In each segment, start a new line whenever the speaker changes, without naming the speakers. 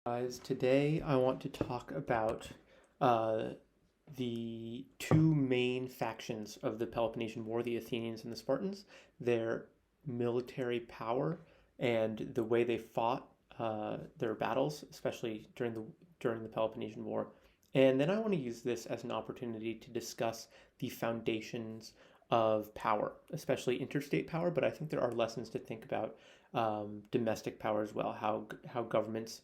Guys, today I want to talk about uh, the two main factions of the Peloponnesian War, the Athenians and the Spartans, their military power and the way they fought their battles, especially during the Peloponnesian War. And then I want to use this as an opportunity to discuss the foundations of power, especially interstate power, but I think there are lessons to think about domestic power as well, how governments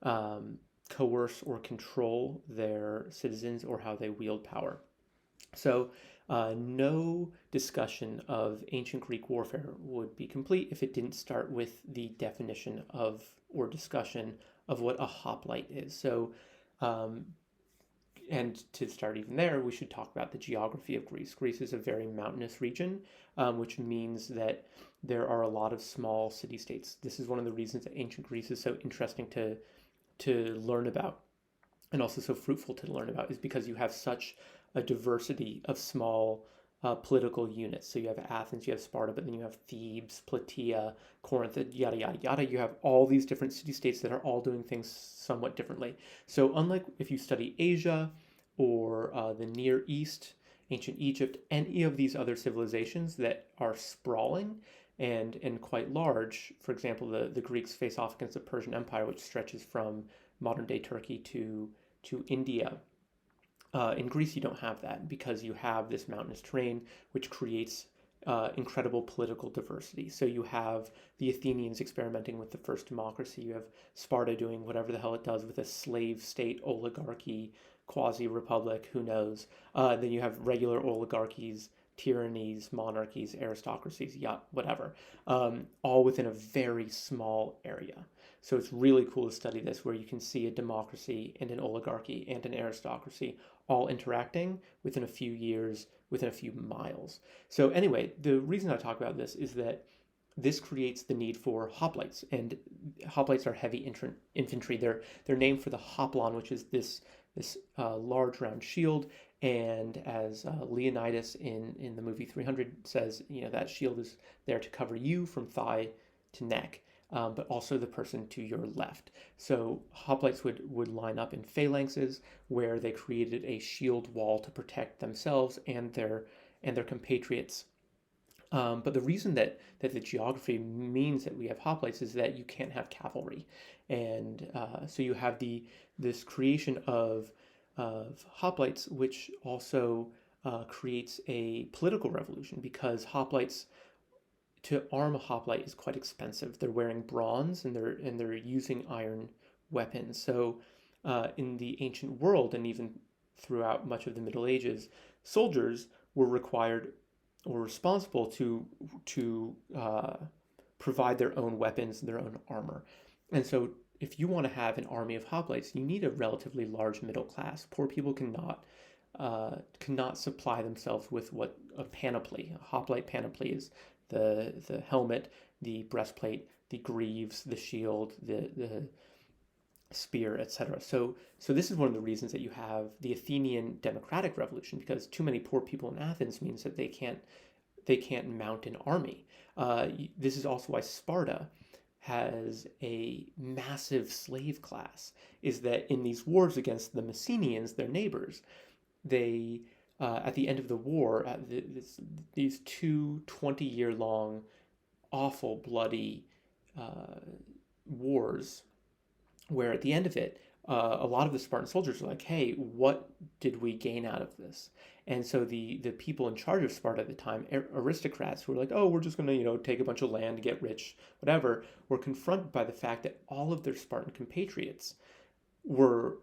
um, coerce or control their citizens or how they wield power. So, no discussion of ancient Greek warfare would be complete if it didn't start with the definition of or discussion of what a hoplite is. Um, and to start even there, we should talk about the geography of Greece. Greece is a very mountainous region, which means that there are a lot of small city states. This is one of the reasons that ancient Greece is so interesting to learn about and also so fruitful to learn about is because you have such a diversity of small political units. So you have Athens, you have Sparta, but then you have Thebes, Plataea, Corinth, yada, yada, yada. You have all these different city states that are all doing things somewhat differently. So, unlike if you study Asia or the Near East, ancient Egypt, any of these other civilizations that are sprawling and quite large, for example, the Greeks face off against the Persian Empire, which stretches from modern day Turkey to India. In Greece, you don't have that because you have this mountainous terrain, which creates incredible political diversity. So you have the Athenians experimenting with the first democracy. You have Sparta doing whatever the hell it does with a slave state, oligarchy, quasi republic, who knows. Then you have regular oligarchies, tyrannies, monarchies, aristocracies, yeah, whatever, all within a very small area. So it's really cool to study this, where you can see a democracy and an oligarchy and an aristocracy all interacting within a few years, within a few miles. So anyway, the reason I talk about this is that this creates the need for hoplites, and hoplites are heavy infantry. They're named for the hoplon, which is this large round shield. And as Leonidas in the movie 300 says, that shield is there to cover you from thigh to neck, but also the person to your left. So hoplites would line up in phalanxes where they created a shield wall to protect themselves and their compatriots. But the reason that the geography means that we have hoplites is that you can't have cavalry, and so you have this creation of hoplites, which also creates a political revolution because hoplites, to arm a hoplite is quite expensive. They're wearing bronze and they're using iron weapons. So in the ancient world and even throughout much of the Middle Ages, soldiers were required or responsible to provide their own weapons and their own armor. And so if you want to have an army of hoplites, you need a relatively large middle class. Poor people cannot supply themselves with what a panoply, a hoplite panoply is: the helmet, the breastplate, the greaves, the shield, the spear, etc. So this is one of the reasons that you have the Athenian democratic revolution, because too many poor people in Athens means that they can't mount an army. This is also why Sparta has a massive slave class, is that in these wars against the Messenians, their neighbors, they at the end of the war, these two 20-year long, awful, bloody wars, where at the end of it, a lot of the Spartan soldiers are like, hey, what did we gain out of this? And so the people in charge of Sparta at the time, aristocrats who were like, oh, we're just going to, take a bunch of land, get rich, whatever, were confronted by the fact that all of their Spartan compatriots were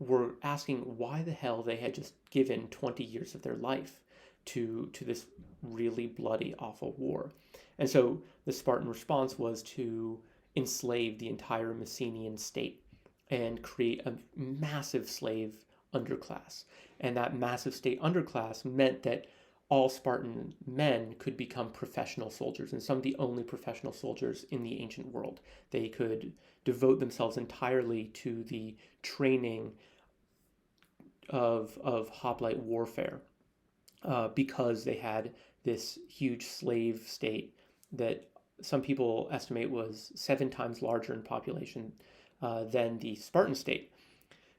were asking why the hell they had just given 20 years of their life to this really bloody, awful war. And so the Spartan response was to enslave the entire Messenian state and create a massive slave underclass. And that massive state underclass meant that all Spartan men could become professional soldiers, and some of the only professional soldiers in the ancient world. They could devote themselves entirely to the training of hoplite warfare because they had this huge slave state that some people estimate was 7 times larger in population than the Spartan state,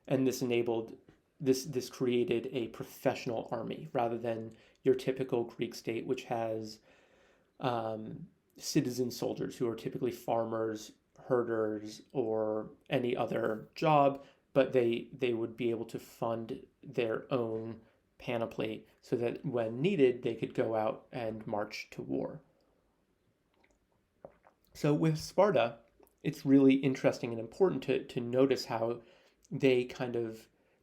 and this created a professional army rather than your typical Greek state, which has citizen soldiers who are typically farmers, herders, or any other job, but they would be able to fund their own panoply so that when needed, they could go out and march to war. So with Sparta, it's really interesting and important to notice how they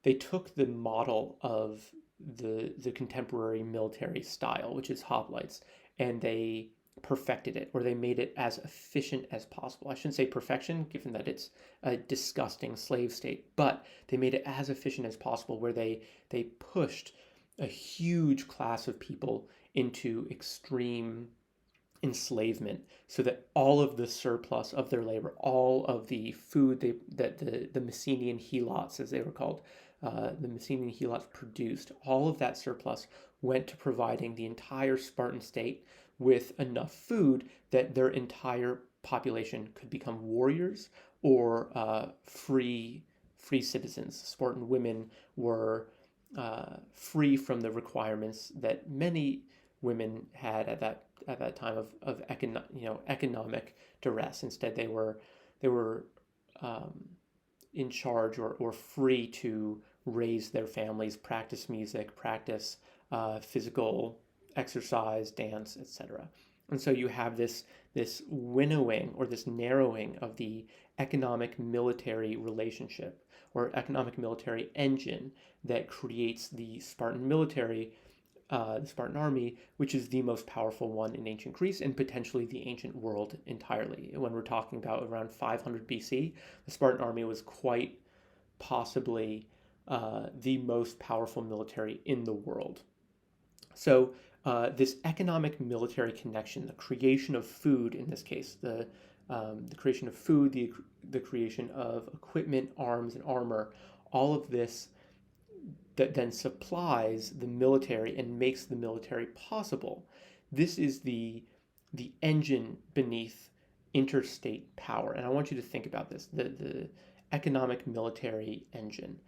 they took the model of the contemporary military style, which is hoplites, and they perfected it, or they made it as efficient as possible. I shouldn't say perfection, given that it's a disgusting slave state, but they made it as efficient as possible, where they pushed a huge class of people into extreme enslavement, so that all of the surplus of their labor, all of the food that the Messenian helots, as they were called, the Messenian helots produced, all of that surplus went to providing the entire Spartan state with enough food that their entire population could become warriors or free citizens. Spartan women were free from the requirements that many women had at that time of economic duress. Instead, they were in charge or free to raise their families, practice music, practice physical exercise, dance, etc. And so you have this winnowing or this narrowing of the economic military relationship or economic military engine that creates the Spartan military, the Spartan army, which is the most powerful one in ancient Greece and potentially the ancient world entirely. When we're talking about around 500 BC, the Spartan army was quite possibly the most powerful military in the world. So this economic military connection, the creation of food in this case, the creation of food, the creation of equipment, arms, and armor, all of this that then supplies the military and makes the military possible. This is the engine beneath interstate power. And I want you to think about this, the economic military engine.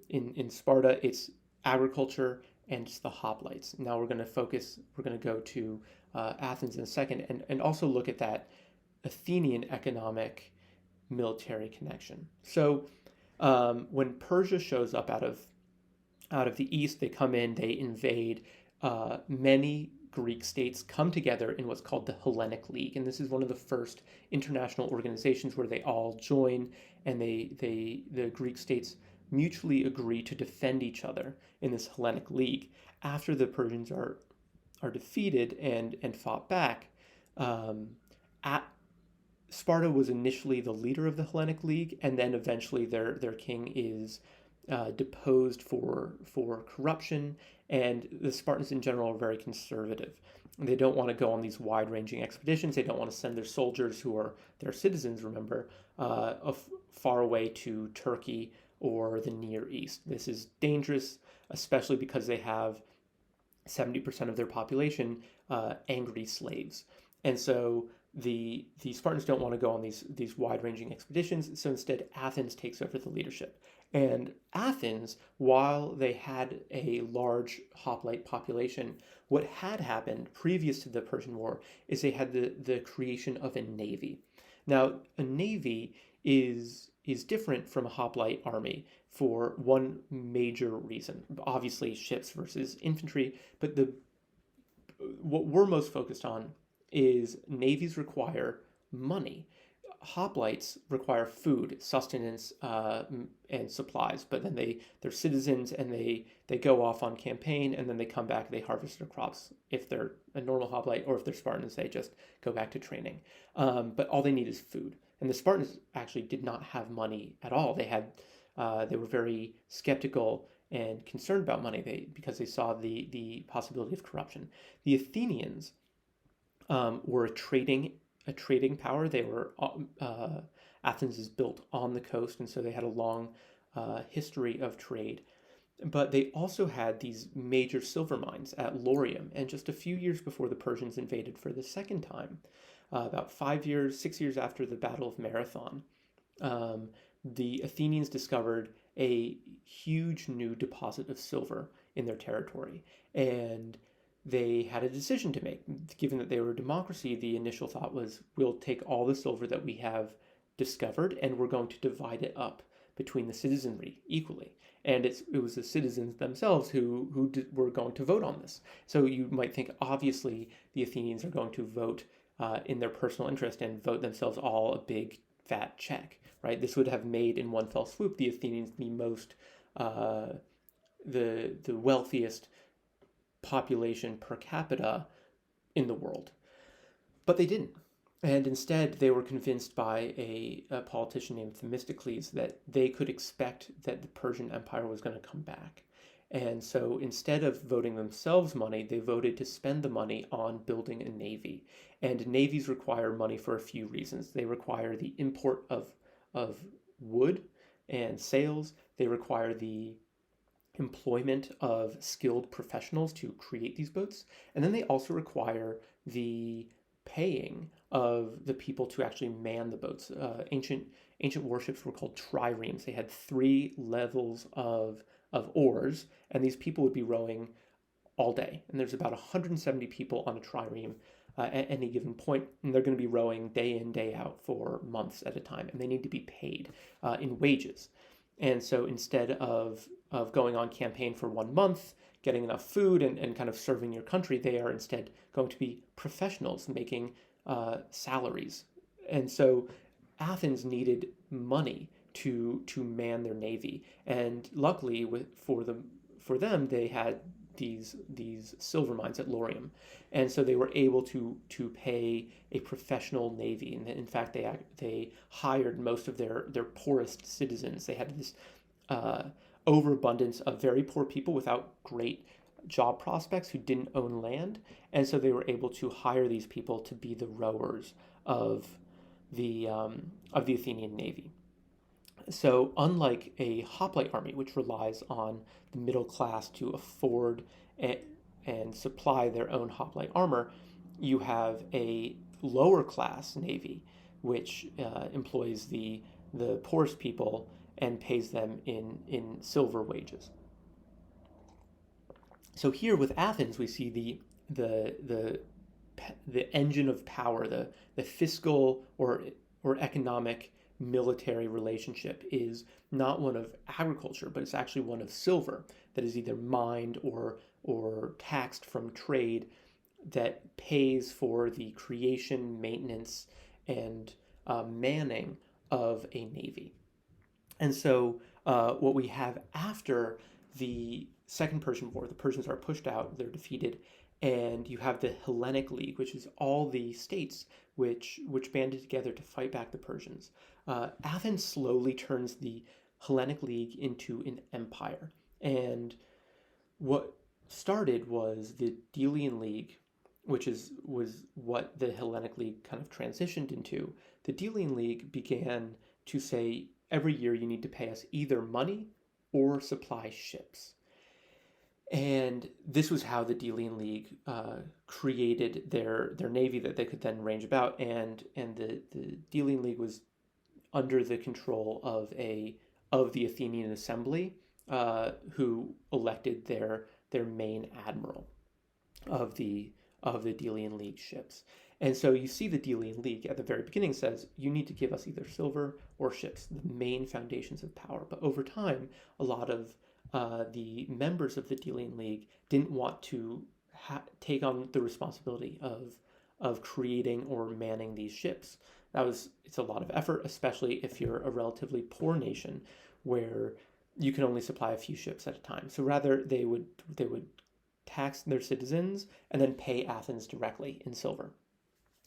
In Sparta, it's agriculture and it's the hoplites. Now we're going to go to Athens in a second and also look at that Athenian economic military connection. So when Persia shows up out of the east, they come in, they invade. Many Greek states come together in what's called the Hellenic League, and this is one of the first international organizations where they all join, and the Greek states mutually agree to defend each other in this Hellenic League. After the Persians are defeated and fought back, Sparta was initially the leader of the Hellenic League, and then eventually their king is deposed for corruption, and the Spartans in general are very conservative. They don't want to go on these wide-ranging expeditions. They don't want to send their soldiers, who are their citizens, remember, far away to Turkey or the Near East. This is dangerous, especially because they have 70% of their population angry slaves. And so the Spartans don't want to go on these wide-ranging expeditions, so instead Athens takes over the leadership. And Athens, while they had a large hoplite population, what had happened previous to the Persian War is they had the creation of a navy. Now, a navy is different from a hoplite army for one major reason. Obviously, ships versus infantry, but what we're most focused on is navies require money. Hoplites require food, sustenance, and supplies, but then they're citizens and they go off on campaign, and then they come back, they harvest their crops. If they're a normal hoplite, or if they're Spartans, they just go back to training. But all they need is food. And the Spartans actually did not have money at all. They were very skeptical and concerned about money because they saw the possibility of corruption. The Athenians were a trading power. They were Athens is built on the coast, and so they had a long history of trade. But they also had these major silver mines at Laurium, and just a few years before the Persians invaded for the second time, about 6 years after the Battle of Marathon, the Athenians discovered a huge new deposit of silver in their territory, and they had a decision to make. Given that they were a democracy, the initial thought was, we'll take all the silver that we have discovered and we're going to divide it up between the citizenry equally. And it was the citizens themselves who were going to vote on this. So you might think, obviously, the Athenians are going to vote in their personal interest and vote themselves all a big fat check, right? This would have made in one fell swoop the Athenians the most, the wealthiest population per capita in the world. But they didn't. And instead, they were convinced by a politician named Themistocles that they could expect that the Persian Empire was going to come back. And so instead of voting themselves money, they voted to spend the money on building a navy. And navies require money for a few reasons. They require the import of wood and sails. They require the employment of skilled professionals to create these boats. And then they also require the paying of the people to actually man the boats. Ancient warships were called triremes. They had 3 levels of oars, and these people would be rowing all day. And there's about 170 people on a trireme at any given point, and they're going to be rowing day in, day out for months at a time, and they need to be paid in wages. And so instead of going on campaign for 1 month, getting enough food and kind of serving your country, they are instead going to be professionals making salaries. And so Athens needed money to man their navy. And luckily for them, they had these silver mines at Laurium. And so they were able to pay a professional navy. And in fact, they hired most of their poorest citizens. They had this overabundance of very poor people without great job prospects who didn't own land, and so they were able to hire these people to be the rowers of the Athenian navy. So unlike a hoplite army, which relies on the middle class to afford and supply their own hoplite armor, you have a lower class navy, which employs the poorest people and pays them in silver wages. So here with Athens, we see the engine of power, the fiscal or economic military relationship is not one of agriculture, but it's actually one of silver that is either mined or taxed from trade that pays for the creation, maintenance, and manning of a navy. And so what we have after the Second Persian War, the Persians are pushed out, they're defeated, and you have the Hellenic League, which is all the states which banded together to fight back the Persians. Athens slowly turns the Hellenic League into an empire. And what started was the Delian League, which was what the Hellenic League kind of transitioned into. The Delian League began to say, every year you need to pay us either money or supply ships. And this was how the Delian League created their navy that they could then range about. And the Delian League was under the control of the Athenian assembly, who elected their main admiral of the Delian League ships. And so you see the Delian League at the very beginning says, you need to give us either silver or ships, the main foundations of power. But over time, a lot of the members of the Delian League didn't want to take on the responsibility of creating or manning these ships. It's a lot of effort, especially if you're a relatively poor nation where you can only supply a few ships at a time. So rather they would tax their citizens and then pay Athens directly in silver.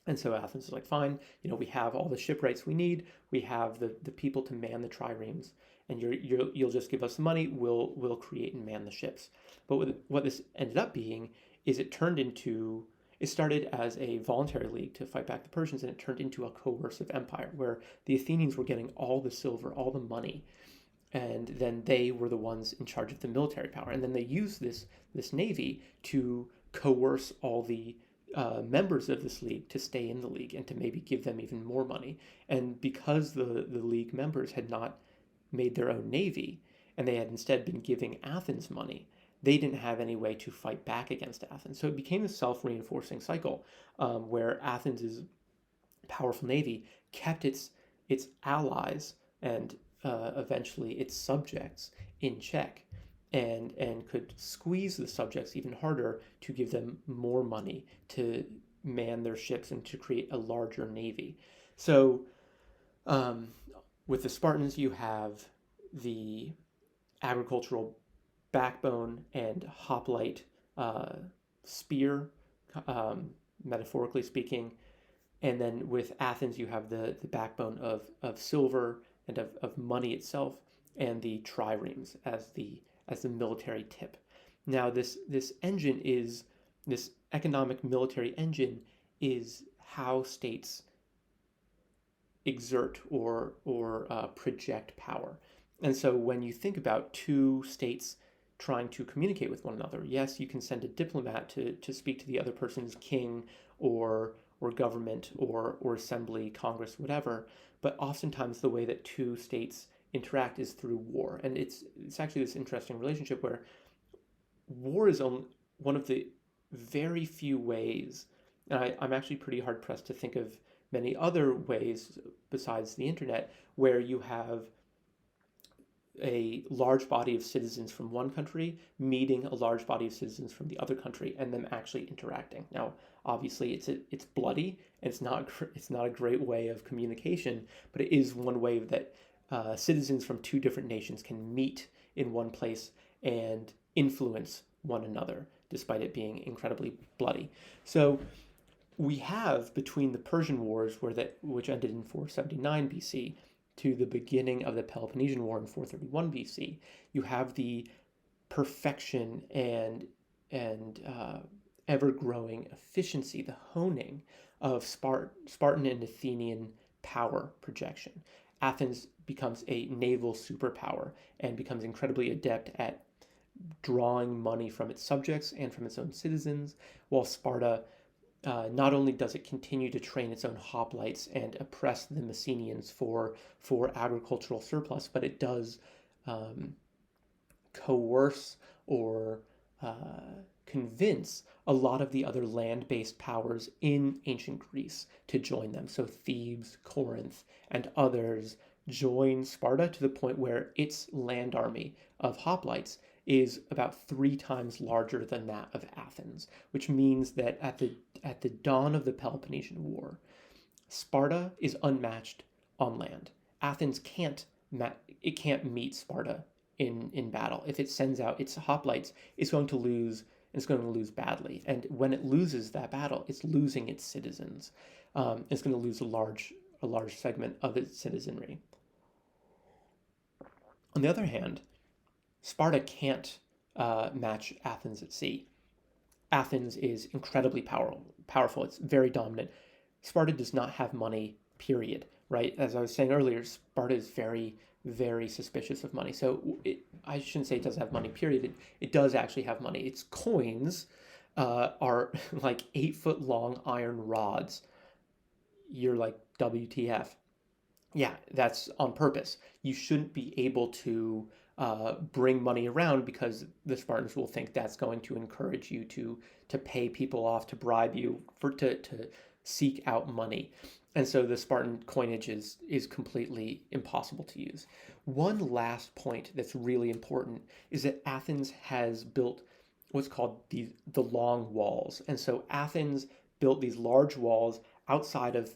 And so Athens is like, fine, we have all the shipwrights we need, we have the people to man the triremes, and you'll just give us the money, we'll create and man the ships. But what this ended up being is it started as a voluntary league to fight back the Persians, and it turned into a coercive empire where the Athenians were getting all the silver, all the money, and then they were the ones in charge of the military power. And then they used this navy to coerce all the members of this league to stay in the league and to maybe give them even more money. And because the league members had not made their own navy and they had instead been giving Athens money, they didn't have any way to fight back against Athens. So it became a self-reinforcing cycle where Athens' powerful navy kept its allies and eventually its subjects in check, and could squeeze the subjects even harder to give them more money to man their ships and to create a larger navy. So with the Spartans, you have the agricultural backbone and hoplite spear, metaphorically speaking. And then with Athens, you have the backbone of silver and of money itself, and the triremes as the military tip. Now, this economic military engine is how states exert or project power. And so when you think about two states trying to communicate with one another, yes, you can send a diplomat to speak to the other person's king or government or assembly, Congress, whatever, but oftentimes the way that two states interact is through war. And it's actually this interesting relationship where war is one of the very few ways, and I'm actually pretty hard pressed to think of many other ways besides the internet, where you have a large body of citizens from one country meeting a large body of citizens from the other country and them actually interacting. Now, obviously, it's bloody and it's not a great way of communication, but it is one way that citizens from two different nations can meet in one place and influence one another, despite it being incredibly bloody. So we have between the Persian Wars, which ended in 479 BC, to the beginning of the Peloponnesian War in 431 BC, you have the perfection and ever-growing efficiency, the honing of Spartan and Athenian power projection. Athens becomes a naval superpower and becomes incredibly adept at drawing money from its subjects and from its own citizens, while Sparta not only does it continue to train its own hoplites and oppress the Messenians for agricultural surplus, but it does coerce or convince a lot of the other land-based powers in ancient Greece to join them. So Thebes, Corinth, and others join Sparta to the point where its land army of hoplites is about 3 times larger than that of Athens, which means that at the dawn of the Peloponnesian War, Sparta is unmatched on land. Athens can't meet Sparta in battle. If it sends out its hoplites, it's going to lose. It's going to lose badly. And when it loses that battle, it's losing its citizens. It's going to lose a large segment of its citizenry. On the other hand, Sparta can't match Athens at sea. Athens is incredibly powerful. It's very dominant. Sparta does not have money, period, right? As I was saying earlier, Sparta is very, very suspicious of money. So I shouldn't say it doesn't have money, period. It does actually have money. Its coins are like 8-foot long iron rods. You're like, WTF. Yeah, that's on purpose. You shouldn't be able to bring money around because the Spartans will think that's going to encourage you to pay people off, to bribe you to seek out money. And so the Spartan coinage is completely impossible to use. One last point that's really important is that Athens has built what's called the long walls. And so Athens built these large walls outside of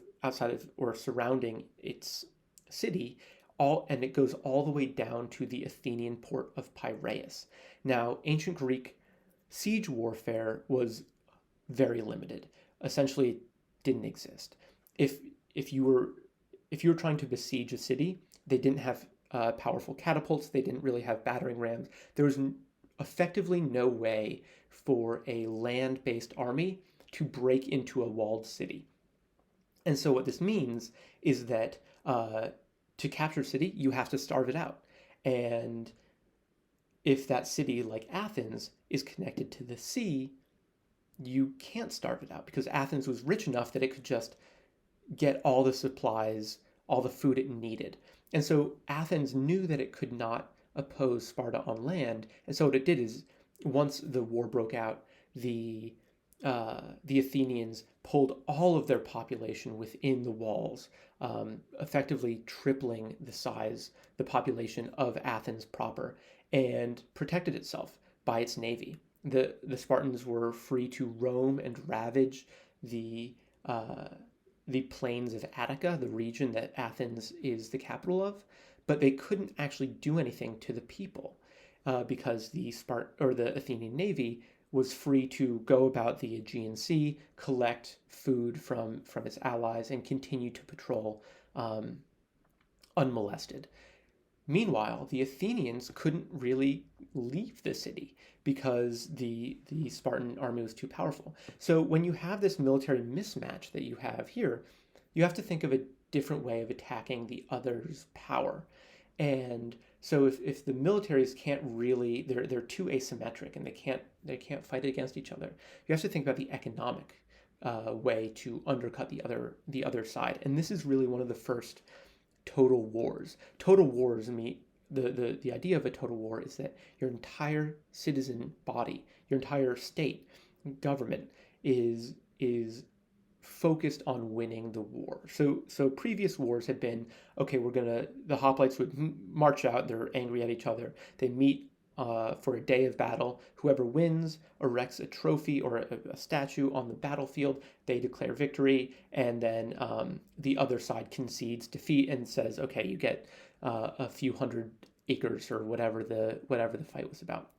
or surrounding its city, and it goes all the way down to the Athenian port of Piraeus. Now, ancient Greek siege warfare was very limited. Essentially, it didn't exist. If you were trying to besiege a city, they didn't have powerful catapults. They didn't really have battering rams. There was effectively no way for a land-based army to break into a walled city. And so what this means is that to capture a city, you have to starve it out. And if that city, like Athens, is connected to the sea, you can't starve it out because Athens was rich enough that it could just get all the supplies, all the food it needed. And so Athens knew that it could not oppose Sparta on land. And so what it did is, once the war broke out, the Athenians pulled all of their population within the walls, effectively tripling the population of Athens proper, and protected itself by its navy. The Spartans were free to roam and ravage the uh, the plains of Attica, the region that Athens is the capital of, but they couldn't actually do anything to the people because the Athenian navy was free to go about the Aegean Sea, collect food from its allies, and continue to patrol um, unmolested. Meanwhile, the Athenians couldn't really leave the city because the Spartan army was too powerful. So when you have this military mismatch that you have here, you have to think of a different way of attacking the other's power. And so if the militaries can't really, they're too asymmetric and they can't fight against each other. You have to think about the economic way to undercut the other side. And this is really one of the first total wars. Total wars mean the idea of a total war is that your entire citizen body, your entire state, government is focused on winning the war. So previous wars had been, okay, the hoplites would march out, they're angry at each other, they meet for a day of battle. Whoever wins erects a trophy or a statue on the battlefield. They declare victory, and then the other side concedes defeat and says, "Okay, you get a few hundred acres or whatever the fight was about."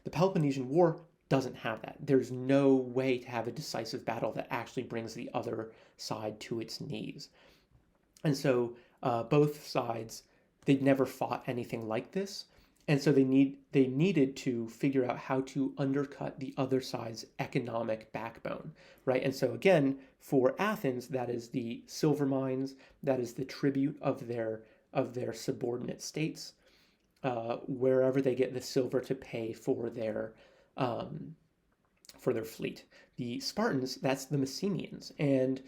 The Peloponnesian War doesn't have that. There's no way to have a decisive battle that actually brings the other side to its knees, and so both sides they'd never fought anything like this. And so they needed to figure out how to undercut the other side's economic backbone, right? And so again, for Athens, that is the silver mines, that is the tribute of their subordinate states, wherever they get the silver to pay for their fleet. The Spartans, that's the Messenians, and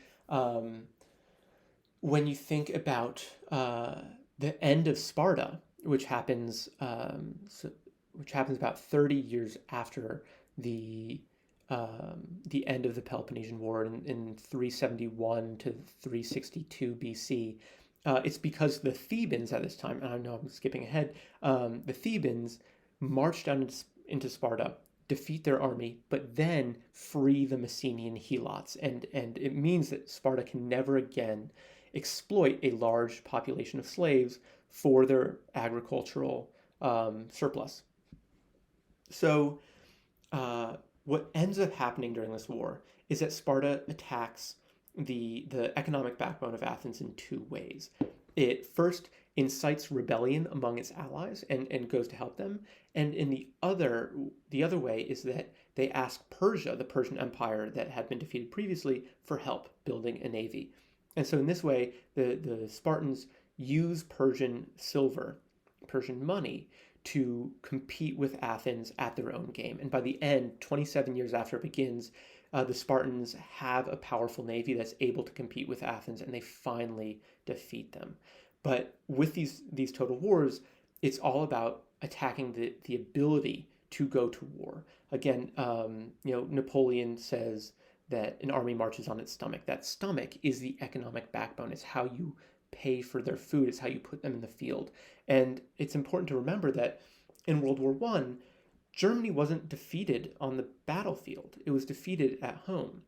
when you think about the end of Sparta, which happens about 30 years after the end of the Peloponnesian War in 371 to 362 BC. It's because the Thebans at this time, and I know I'm skipping ahead, the Thebans march down into Sparta, defeat their army, but then free the Messenian helots, and it means that Sparta can never again exploit a large population of slaves for their agricultural surplus. So what ends up happening during this war is that Sparta attacks the economic backbone of Athens in two ways. It first incites rebellion among its allies and goes to help them. And in the other way is that they ask Persia, the Persian Empire that had been defeated previously, for help building a navy. And so in this way, the Spartans use Persian silver, Persian money, to compete with Athens at their own game. And by the end, 27 years after it begins, the Spartans have a powerful navy that's able to compete with Athens, and they finally defeat them. But with these total wars, it's all about attacking the ability to go to war. Again, Napoleon says that an army marches on its stomach. That stomach is the economic backbone. It's how you pay for their food. It's how you put them in the field. And it's important to remember that in World War I, Germany wasn't defeated on the battlefield. It was defeated at home.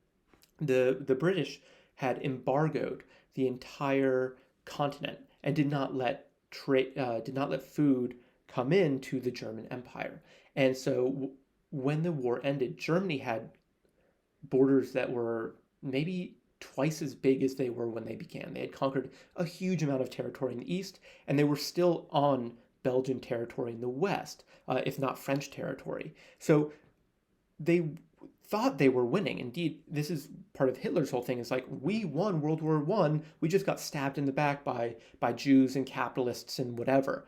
The British had embargoed the entire continent and did not let food come into the German Empire. And so when the war ended, Germany had borders that were maybe twice as big as they were when they began. They had conquered a huge amount of territory in the east, and they were still on Belgian territory in the west, if not French territory. So they thought they were winning. Indeed, this is part of Hitler's whole thing. Is like, we won World War I. We just got stabbed in the back by Jews and capitalists and whatever.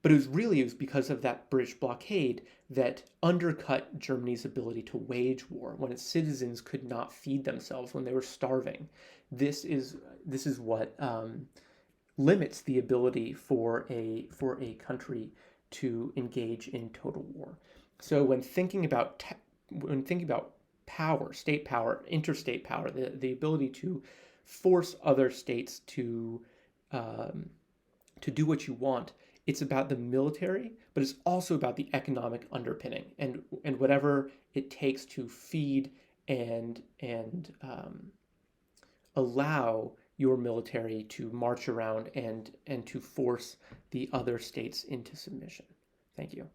But it was because of that British blockade that undercut Germany's ability to wage war when its citizens could not feed themselves, when they were starving. This is what limits the ability for a country to engage in total war. So when thinking about power, state power, interstate power, the ability to force other states to do what you want, it's about the military, but it's also about the economic underpinning and whatever it takes to feed and allow your military to march around and to force the other states into submission. Thank you.